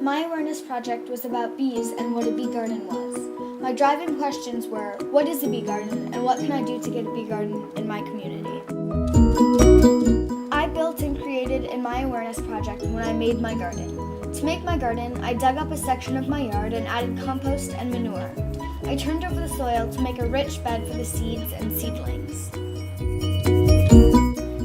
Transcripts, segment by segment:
My awareness project was about bees and what a bee garden was. My driving questions were, what is a bee garden and what can I do to get a bee garden in my community? I built and created in my awareness project when I made my garden. To make my garden, I dug up a section of my yard and added compost and manure. I turned over the soil to make a rich bed for the seeds and seedlings.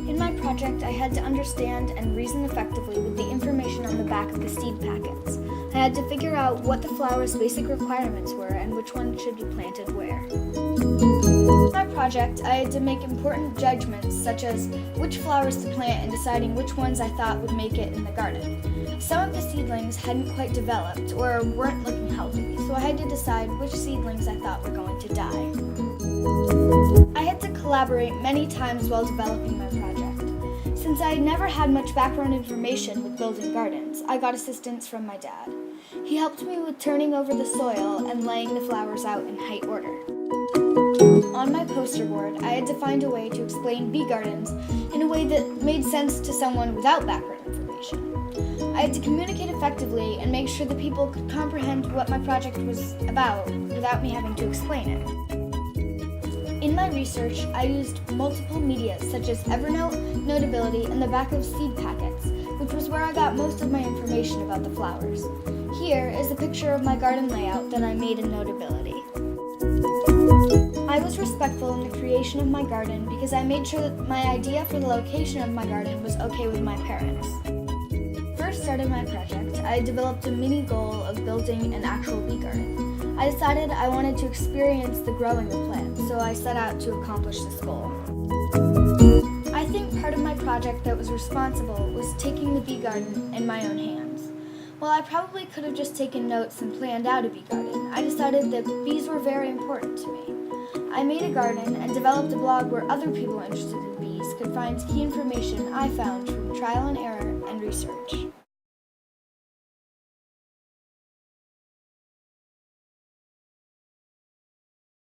In my project, I had to understand and reason effectively with the information on the back of the seed packets. I had to figure out what the flower's basic requirements were and which one should be planted where. In my project, I had to make important judgments such as which flowers to plant and deciding which ones I thought would make it in the garden. Some of the seedlings hadn't quite developed or weren't looking healthy, so I had to decide which seedlings I thought were going to die. I had to collaborate many times while developing my project. Since I had never had much background information with building gardens, I got assistance from my dad. He helped me with turning over the soil and laying the flowers out in height order. On my poster board, I had to find a way to explain bee gardens in a way that made sense to someone without background information. I had to communicate effectively and make sure that people could comprehend what my project was about without me having to explain it. In my research, I used multiple media such as Evernote, Notability, and the back of seed packets, which was where I got most of my information about the flowers. Here is a picture of my garden layout that I made in Notability. I was respectful in the creation of my garden because I made sure that my idea for the location of my garden was okay with my parents. First started my project, I developed a mini goal of building an actual bee garden. I decided I wanted to experience the growing of plants, so I set out to accomplish this goal. I think part of my project that was responsible was taking the bee garden in my own hands. While I probably could have just taken notes and planned out a bee garden, I decided that bees were very important to me. I made a garden and developed a blog where other people interested in bees could find key information I found from trial and error and research.